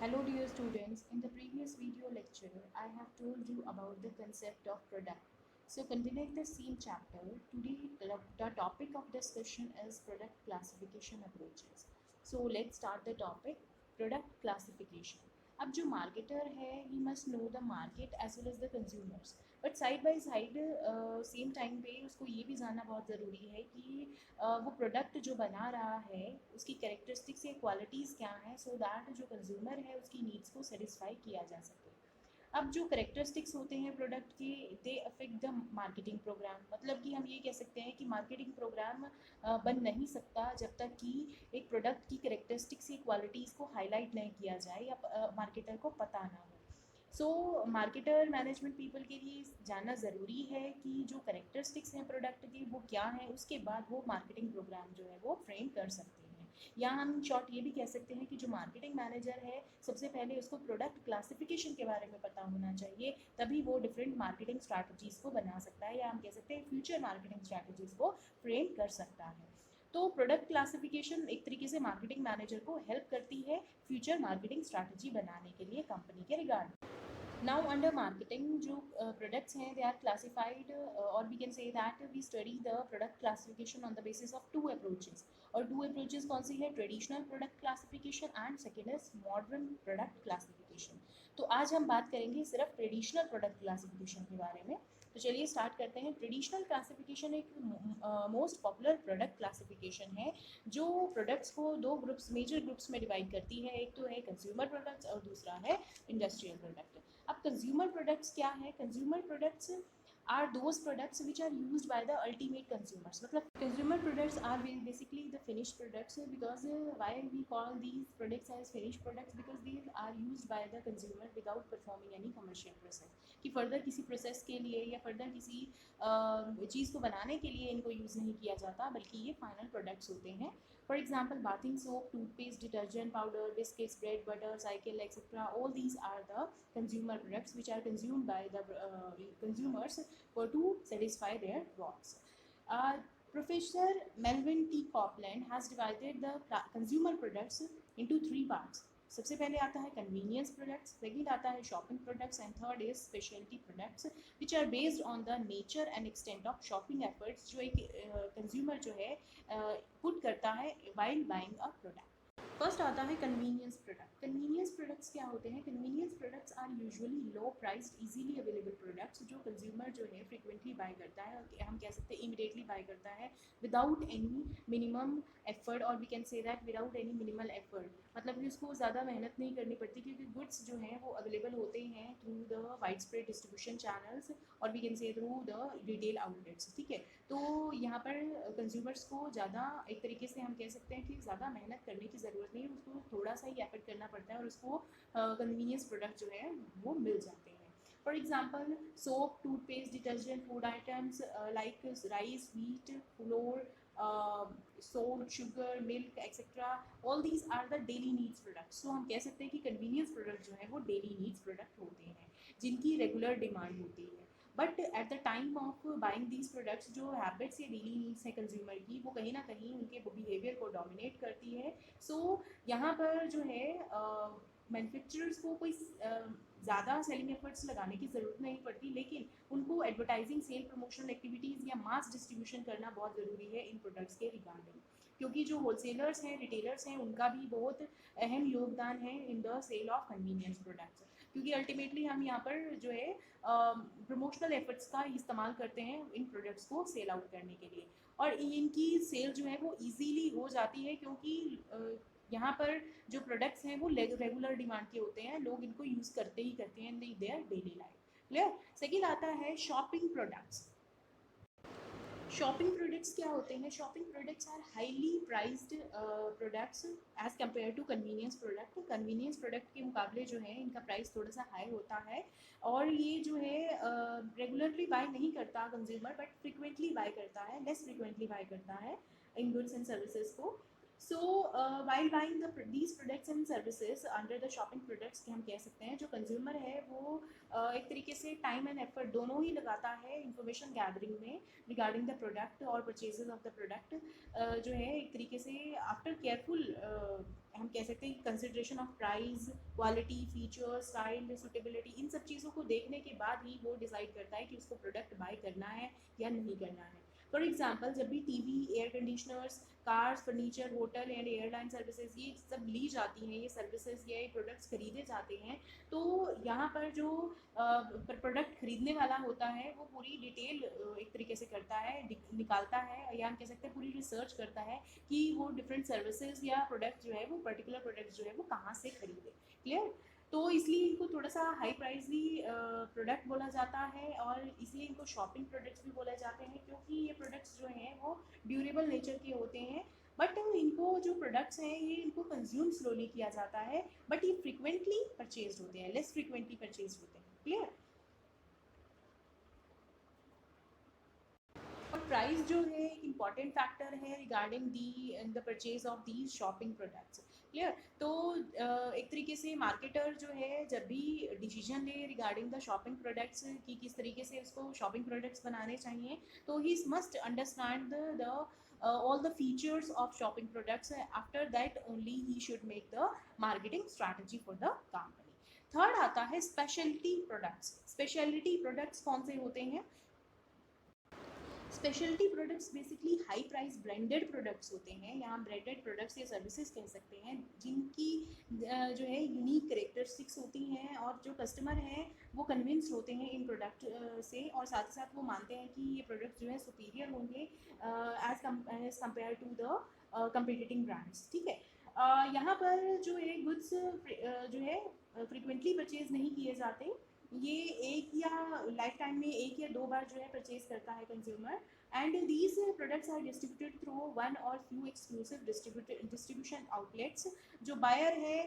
Hello dear students, in the previous video lecture I have told you about the concept of product. So continuing the same chapter, today the topic of discussion is product classification approaches. So let's start the topic product classification. अब जो marketer है he must know the market as well as the consumers but side by side same time पे उसको ये भी जानना बहुत ज़रूरी है कि वो प्रोडक्ट जो बना रहा है उसकी कैरेक्टरिस्टिक्स या क्वालिटीज़ क्या हैं सो दैट जो कंज्यूमर है उसकी नीड्स को सेटिस्फाई किया जा सके। अब जो करेक्टरिस्टिक्स होते हैं प्रोडक्ट के they affect the marketing program, मतलब कि हम ये कह सकते हैं कि मार्केटिंग प्रोग्राम बन नहीं सकता जब तक कि एक प्रोडक्ट की करेक्टरिस्टिक्स या क्वालिटीज़ को हाईलाइट नहीं किया जाए या मार्केटर को पता ना हो। सो मार्केटर मैनेजमेंट पीपल के लिए जानना ज़रूरी है कि जो करेक्टरिस्टिक्स हैं प्रोडक्ट की वो क्या हैं, उसके बाद वो मार्केटिंग प्रोग्राम जो है वो फ्रेम कर सकते हैं। या हम शॉर्ट ये भी कह सकते हैं कि जो मार्केटिंग मैनेजर है सबसे पहले उसको प्रोडक्ट क्लासिफिकेशन के बारे में पता होना चाहिए, तभी वो डिफरेंट मार्केटिंग स्ट्रैटेजीज़ को बना सकता है या हम कह सकते हैं फ्यूचर मार्केटिंग स्ट्रैटेजीज़ को फ्रेम कर सकता है। तो प्रोडक्ट क्लासिफिकेशन एक तरीके से मार्केटिंग मैनेजर को हेल्प करती है फ्यूचर मार्केटिंग स्ट्रैटेजी बनाने के लिए कंपनी के रिगार्ड। Now under marketing, जो products हैं they are classified or we can say that we study the product classification on the basis of two approaches. और two approaches कौन सी है? Traditional product classification and second is modern product classification. तो आज हम बात करेंगे सिर्फ ट्रेडिशनल प्रोडक्ट क्लासिफिकेशन के बारे में। तो चलिए स्टार्ट करते हैं। ट्रेडिशनल क्लासिफिकेशन एक मोस्ट पॉपुलर प्रोडक्ट क्लासिफिकेशन है जो प्रोडक्ट्स को दो ग्रुप्स मेजर ग्रुप्स में डिवाइड करती है। एक तो है कंज्यूमर प्रोडक्ट्स और दूसरा है इंडस्ट्रियल प्रोडक्ट। अब कंज्यूमर प्रोडक्ट्स क्या है? Consumer products are those products which are used by the ultimate consumers, मतलब consumer products are basically the finish products because why we call these products as finish products because they are used by the consumer without performing any commercial process, कि further किसी process के लिए या further किसी चीज़ को बनाने के लिए इनको यूज़ नहीं किया जाता, बल्कि ये फाइनल प्रोडक्ट्स होते हैं। For example, bathing soap, toothpaste, detergent powder, biscuits, bread, butter, cycle, etc. All these are the consumer products which are consumed by the consumers for to satisfy their wants. Professor Melvin T. Copeland has divided the consumer products into three parts. सबसे पहले आता है convenience products, second आता है shopping products and third is speciality products which are based on the nature and extent of shopping efforts जो एक consumer जो है पुट करता है while buying a product. First आता है कन्वीनियंस प्रोडक्ट। कन्वीनियंस प्रोडक्ट्स क्या होते हैं? Convenience products are usually low priced easily available products जो कंज्यूमर जो है फ्रिक्वेंटली बाय करता है और हम कह सकते हैं इमीडिएटली बाय करता है विदाउट एनी मिनिमम एफर्ट, और we can say that without any minimal effort, मतलब कि उसको ज़्यादा मेहनत नहीं करनी पड़ती क्योंकि गुड्स जो हैं वो अवेलेबल होते हैं through the wide spread distribution channels और we can say through the retail outlets. ठीक है, तो यहाँ पर कंज्यूमर्स को ज़्यादा एक तरीके से हम कह सकते हैं कि ज़्यादा मेहनत करने की ज़रूरत नहीं है, उसको थोड़ा सा ही एफर्ट करना पड़ता है और उसको कन्वीनियंस प्रोडक्ट जो है वो मिल जाते हैं। For example soap, toothpaste, detergent, food items like rice, wheat, flour, salt, sugar, milk etcetera, all these are the daily needs products. तो हम कह सकते हैं कि कन्वीनियंस प्रोडक्ट जो है वो डेली नीड्स प्रोडक्ट होते हैं जिनकी रेगुलर डिमांड होती है। But at the time of buying these products जो हैबिट्स या डेली नीड्स हैं कंज्यूमर की वो कहीं ना कहीं उनके बिहेवियर को डोमिनेट करती है। सो यहाँ पर जो है मैन्युफैक्चरर्स को कोई ज़्यादा सेलिंग एफर्ट्स लगाने की ज़रूरत नहीं पड़ती, लेकिन उनको एडवर्टाइजिंग, सेल, प्रमोशनल एक्टिविटीज़ या मास डिस्ट्रीब्यूशन करना बहुत ज़रूरी है इन प्रोडक्ट्स के रिगार्डिंग, क्योंकि जो होलसेलर्स हैं, रिटेलर्स हैं, उनका भी बहुत अहम योगदान है in the sale of convenience products, क्योंकि अल्टीमेटली हम यहाँ पर जो है प्रमोशनल एफर्ट्स का इस्तेमाल करते हैं इन प्रोडक्ट्स को सेल आउट करने के लिए, और इनकी सेल जो है वो ईजीली हो जाती है क्योंकि यहाँ पर जो प्रोडक्ट्स हैं वो रेगुलर डिमांड के होते हैं, लोग इनको यूज़ करते ही करते हैं in their daily life. Clear? Second आता है शॉपिंग प्रोडक्ट्स। शॉपिंग प्रोडक्ट्स क्या होते हैं? Shopping products are highly priced products as compare to convenience product. Convenience product के मुकाबले जो है इनका प्राइस थोड़ा सा हाई होता है और ये जो है रेगुलरली बाय नहीं करता कंज्यूमर, बट फ्रिक्वेंटली बाय करता है, लेस फ्रिक्वेंटली बाय करता है इन गुड्स एंड सर्विसेज को। So while buying these products and services under the shopping products के हम कह सकते हैं जो कंज्यूमर है वो एक तरीके से टाइम एंड एफर्ट दोनों ही लगाता है इंफॉर्मेशन गैदरिंग में रिगार्डिंग द प्रोडक्ट और परचेजेस ऑफ द प्रोडक्ट, जो है एक तरीके से आफ्टर केयरफुल हम कह सकते हैं consideration of price, quality, features, style, suitability, इन सब चीज़ों को देखने के बाद ही वो डिसाइड करता है कि उसको प्रोडक्ट बाय करना है या नहीं करना है। फॉर एग्जाम्पल जब भी TV, air conditioners, cars, furniture, hotel and airline services ये सब ली जाती हैं, ये सर्विसेज या ये प्रोडक्ट्स खरीदे जाते हैं, तो यहाँ पर जो प्रोडक्ट खरीदने वाला होता है वो पूरी डिटेल एक तरीके से करता है, निकालता है, या हम कह सकते हैं पूरी रिसर्च करता है कि वो डिफरेंट सर्विसेज या प्रोडक्ट जो है वो पर्टिकुलर प्रोडक्ट जो है वो कहाँ से खरीदे। क्लियर? तो इसलिए इनको थोड़ा सा हाई प्राइसली प्रोडक्ट बोला जाता है और इसलिए इनको शॉपिंग प्रोडक्ट्स भी बोले जाते हैं, क्योंकि ये प्रोडक्ट्स जो हैं वो ड्यूरेबल नेचर के होते हैं। बट इनको जो प्रोडक्ट्स हैं ये इनको कंज्यूम स्लोली किया जाता है, बट ये फ्रिक्वेंटली परचेज होते हैं, लेस फ्रिक्वेंटली परचेज होते हैं। क्लियर? और प्राइस जो है एक इम्पॉर्टेंट फैक्टर है regarding the the purchase of the shopping products. Clear? तो एक तरीके से मार्केटर जो है जब भी डिसीजन ले रिगार्डिंग द शॉपिंग प्रोडक्ट्स कि किस तरीके से उसको शॉपिंग प्रोडक्ट्स बनाने चाहिए, तो he must understand the all the features of shopping products. After that only he should make the marketing strategy for the company. Third आता है स्पेशलिटी प्रोडक्ट्स। स्पेशलिटी प्रोडक्ट्स कौन से होते हैं? Speciality products basically high price branded products होते हैं, यहाँ branded products या सर्विसेज कह सकते हैं, जिनकी जो है यूनिक करेक्टरिस्टिक्स होती हैं और जो कस्टमर हैं वो कन्विंस होते हैं इन प्रोडक्ट से, और साथ ही साथ वो मानते हैं कि ये प्रोडक्ट जो है सुपीरियर होंगे as compare to the competing brands. ठीक है? यहाँ पर जो है गुड्स जो है फ्रिक्वेंटली परचेज नहीं किए जाते, ये एक या लाइफ टाइम में एक या दो बार जो है परचेज करता है consumer, and these products are distributed through one और फ्यू एक्सक्लूसिव डिस्ट्रीब्यूशन आउटलेट्स। जो बायर है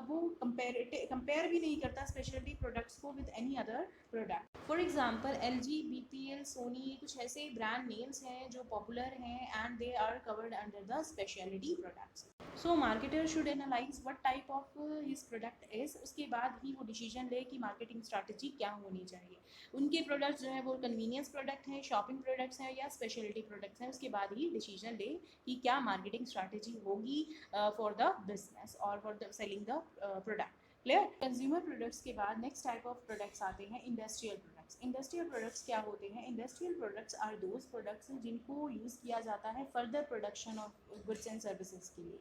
वो कंपेयर भी नहीं करता स्पेशलिटी प्रोडक्ट्स को with any other product. For example LG, BPL, Sony, कुछ ऐसे ब्रांड नेम्स हैं जो पॉपुलर हैं and they are covered under the speciality products. So marketer should analyse what type of his product is, उसके बाद ही वो decision ले कि मार्केटिंग स्ट्रैटेजी क्या होनी चाहिए। उनके प्रोडक्ट्स जो है वो कन्वीनियंस प्रोडक्ट हैं, शॉपिंग प्रोडक्ट्स हैं या स्पेशलिटी प्रोडक्ट्स हैं, उसके बाद ही डिसीजन ले कि क्या मार्केटिंग स्ट्रैटेजी होगी फॉर द बिजनेस और for the selling the product. Clear? Consumer products के बाद नेक्स्ट टाइप ऑफ प्रोडक्ट्स आते हैं इंडस्ट्रियल प्रोडक्ट्स। इंडस्ट्रियल प्रोडक्ट्स क्या होते हैं? Industrial products are those products जिनको यूज़ किया जाता है further production of goods and services के लिए।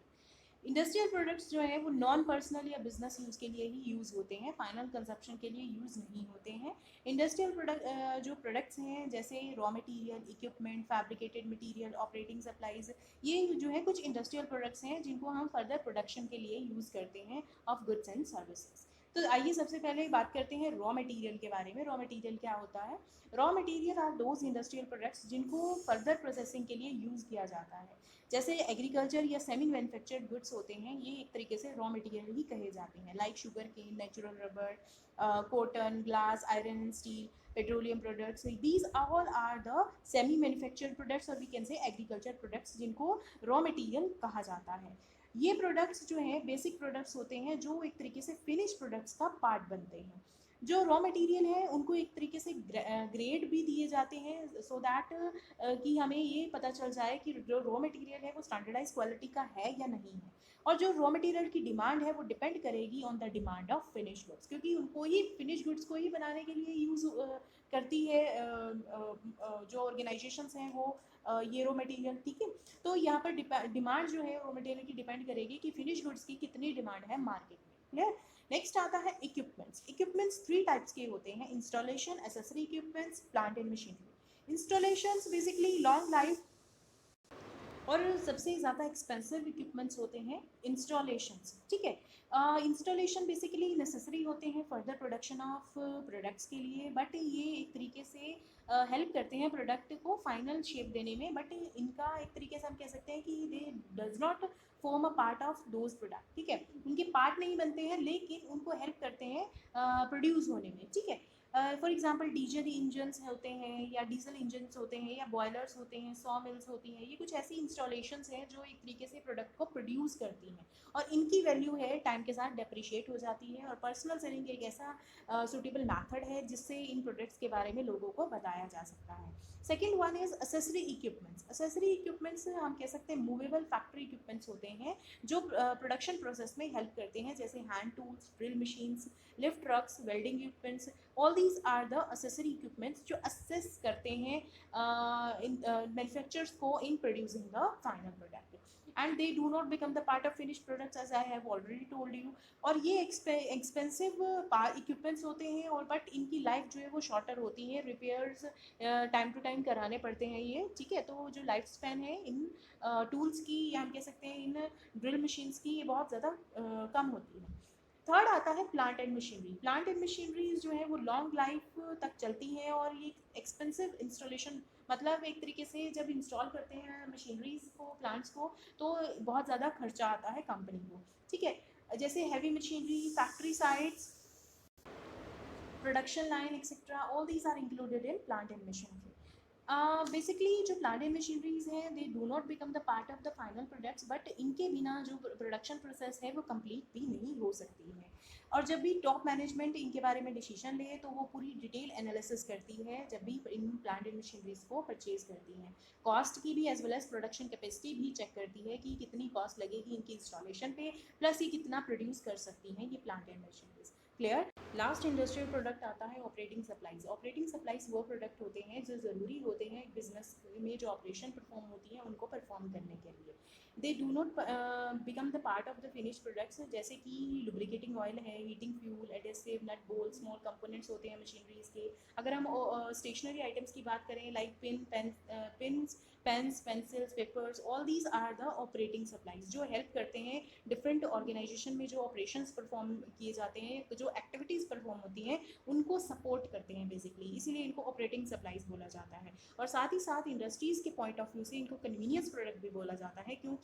इंडस्ट्रियल प्रोडक्ट्स जो है वो नॉन पर्सनल या बिजनेस यूज़ के लिए ही यूज़ होते हैं, फाइनल कंजप्शन के लिए यूज़ नहीं होते हैं। इंडस्ट्रियल प्रोडक्ट जो प्रोडक्ट्स हैं जैसे raw material, equipment, fabricated material, operating supplies, ये जो है कुछ इंडस्ट्रियल प्रोडक्ट्स हैं जिनको हम फर्दर प्रोडक्शन के लिए यूज़ करते हैं ऑफ गुड्स एंड सर्विसेज। तो आइए सबसे पहले बात करते हैं रॉ मटेरियल के बारे में। रॉ मटेरियल क्या होता है? Raw material are those industrial products जिनको फर्दर प्रोसेसिंग के लिए यूज़ किया जाता है। जैसे एग्रीकल्चर या सेमी मैन्युफैक्चर्ड गुड्स होते हैं, ये एक तरीके से रॉ मटेरियल ही कहे जाते हैं, like sugar cane, natural rubber, cotton, glass, iron and steel, petroleum products. These all are the semi manufactured products और we can say agriculture products जिनको रॉ मटेरियल कहा जाता है। ये प्रोडक्ट्स जो हैं बेसिक प्रोडक्ट्स होते हैं जो एक तरीके से फिनिश प्रोडक्ट्स का पार्ट बनते हैं। जो रॉ मटेरियल है उनको एक तरीके से ग्रेड भी दिए जाते हैं सो दैट कि हमें ये पता चल जाए कि जो रॉ मटेरियल है वो स्टैंडर्डाइज क्वालिटी का है या नहीं है। और जो रॉ मटेरियल की डिमांड है वो डिपेंड करेगी on the demand of finish goods, क्योंकि उनको ही फिनिश गुड्स को ही बनाने के लिए यूज़ करती है जो ऑर्गेनाइजेशंस हैं वो ये रॉ मटेरियल। ठीक है? तो यहाँ पर डिमांड जो है रॉ मटेरियल की डिपेंड करेगी कि फिनिश गुड्स की कितनी डिमांड है मार्केट में। क्लियर? नेक्स्ट आता है इक्विपमेंट्स। इक्विपमेंट्स थ्री टाइप्स के होते हैं: installation, accessory equipments, plant and machinery. Installations basically long life और सबसे ज़्यादा एक्सपेंसिव इक्विपमेंट्स होते हैं इंस्टॉलेशंस। ठीक है? इंस्टॉलेशन बेसिकली नेसेसरी होते हैं फर्दर प्रोडक्शन ऑफ प्रोडक्ट्स के लिए, बट ये एक तरीके से हेल्प करते हैं प्रोडक्ट को फाइनल शेप देने में, बट इनका एक तरीके से हम कह सकते हैं कि दे does not form a part of those product. ठीक है? उनके पार्ट नहीं बनते हैं लेकिन उनको हेल्प करते हैं प्रोड्यूस होने में। ठीक है? फॉर एग्जांपल डीजल इंजन्स होते हैं या डीजल इंजन्स होते हैं या बॉयलर्स होते हैं, सॉ मिल्स होती हैं, ये कुछ ऐसी इंस्टॉलेशंस हैं जो एक तरीके से प्रोडक्ट को प्रोड्यूस करती हैं और इनकी वैल्यू है टाइम के साथ डेप्रिशिएट हो जाती है। और पर्सनल सेलिंग एक ऐसा सूटेबल मेथड है जिससे इन प्रोडक्ट्स के बारे में लोगों को बताया जा सकता है। Second one is accessory equipments. Accessory equipments हम कह सकते हैं मूवेबल फैक्ट्री इक्विपमेंट्स होते हैं जो प्रोडक्शन प्रोसेस में हेल्प करते हैं, जैसे hand tools, drill machines, lift trucks, welding equipments. All these are the accessory equipments जो असेस करते हैं इन मैन्युफैक्चरर्स को in producing the final product, and they do not become the part of finish products as I have already told you. और ये expensive equipments होते हैं और बट इनकी लाइफ जो है वो शॉर्टर होती है, रिपेयर्स टाइम टू टाइम कराने पड़ते हैं ये, ठीक है। तो जो लाइफ स्पैन है इन टूल्स की या हम कह सकते हैं इन ड्रिल मशीन्स की, ये बहुत ज़्यादा कम होती है। थर्ड आता है plant and machinery. Plant and machineries जो है वो लॉन्ग लाइफ तक चलती हैं और ये एक्सपेंसिव इंस्टॉलेशन, मतलब एक तरीके से जब इंस्टॉल करते हैं मशीनरीज को, प्लांट्स को, तो बहुत ज़्यादा खर्चा आता है कंपनी को, ठीक है। जैसे heavy machinery, factory sites, production line etcetera, all these are included in plant and machinery. Basically जो प्लांट एंड मशीनरीज हैं they do not become the part of the final products, but इनके बिना जो production process है वो complete भी नहीं हो सकती है। और जब भी टॉप मैनेजमेंट इनके बारे में डिसीजन ले तो वो पूरी डिटेल एनालिसिस करती है जब भी इन प्लांट एंड मशीनरीज को परचेज करती है। कॉस्ट की भी as well as production capacity भी चेक करती है कि कितनी कॉस्ट लगेगी इनकी इंस्टॉलेशन पे, प्लस ये कितना प्रोड्यूस कर सकती हैं ये plant and machineries. Clear. Last industrial product आता है ऑपरेटिंग सप्लाईज। ऑपरेटिंग सप्लाईज वो प्रोडक्ट होते हैं जो ज़रूरी होते हैं बिजनेस में जो ऑपरेशन परफॉर्म होती है उनको परफॉर्म करने के लिए। They do not become the part of the finish products, जैसे कि लुब्रिकेटिंग ऑयल है, heating fuel, adhesive, nut bolt, small components होते हैं मशीनरीज के। अगर हम स्टेशनरी आइटम्स की बात करें like pins, pens, pencils, papers, all these are the operating supplies जो हेल्प करते हैं डिफरेंट ऑर्गेनाइजेशन में जो ऑपरेशंस परफॉर्म किए जाते हैं, जो एक्टिविटीज़ परफॉर्म होती हैं उनको सपोर्ट करते हैं बेसिकली, इसीलिए इनको ऑपरेटिंग सप्लाईज बोला जाता है। और साथ ही साथ इंडस्ट्रीज़ के पॉइंट ऑफ व्यू से इनको कन्वीनियंस प्रोडक्ट भी बोला जाता है, क्योंकि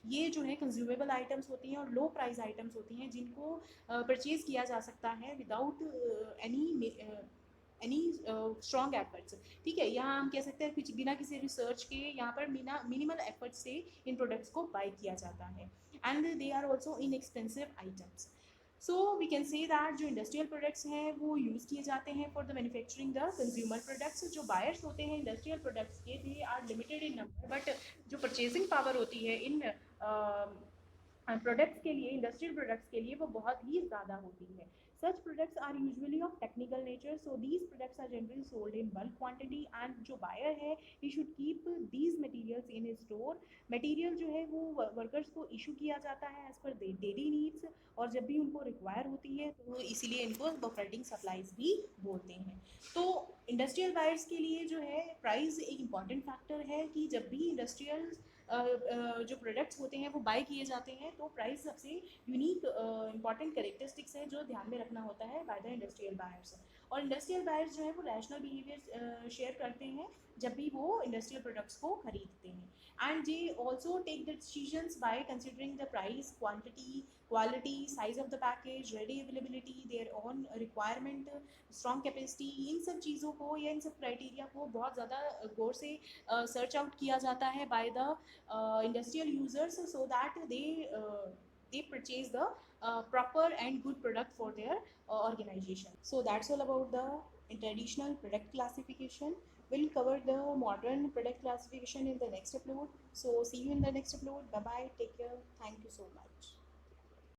ये जो है कंज्यूमेबल आइटम्स होती हैं और लो प्राइस आइटम्स होती हैं जिनको परचेज़ किया जा सकता है विदाउट एनी स्ट्रॉन्ग एफर्ट्स, ठीक है। यहाँ हम कह सकते हैं कुछ बिना किसी रिसर्च के यहाँ पर मिनिमल एफर्ट से इन प्रोडक्ट्स को बाई किया जाता है, and they are also inexpensive items. So we can say that जो इंडस्ट्रियल प्रोडक्ट्स हैं वो यूज़ किए जाते हैं for the manufacturing the consumer products. जो बायर्स होते हैं इंडस्ट्रियल प्रोडक्ट्स के, they are limited in number, but जो परचेजिंग पावर होती है इन प्रोडक्ट्स के लिए, इंडस्ट्रियल प्रोडक्ट्स के लिए, वो बहुत ही ज़्यादा होती है। Such products are usually of technical nature, so these products are generally sold in bulk quantity, and जो बायर है he should keep these materials in store. Material जो है वो वर्कर्स को इशू किया जाता है एज पर डेली नीड्स, और जब भी उनको रिक्वायर होती है तो इसीलिए इनको ऑपरेटिंग सप्लाईज भी बोलते हैं। तो इंडस्ट्रियल बायर्स के लिए जो है प्राइस एक इम्पॉर्टेंट फैक्टर है कि जब भी इंडस्ट्रियल जो प्रोडक्ट्स होते हैं वो बाय किए जाते हैं तो प्राइस सबसे यूनिक इंपॉर्टेंट करेक्टरिस्टिक्स है जो ध्यान में रखना होता है बाय द इंडस्ट्रियल बायर्स। और इंडस्ट्रियल बायर्स जो है वो रैशनल बिहेवियर शेयर करते हैं जब भी वो इंडस्ट्रियल प्रोडक्ट्स को खरीदते हैं, and they also take the decisions by considering the price, quantity, quality, size of the package, ready availability, their on requirement, strong capacity. इन सब चीज़ों को या इन सब क्राइटेरिया को बहुत ज़्यादा गौर से सर्च आउट किया जाता है by the industrial users, so that they purchase the proper and good product for their organization. So that's all about the traditional product classification. We'll cover the modern product classification in the next upload. So see you in the next upload. Bye bye, take care, thank you so much.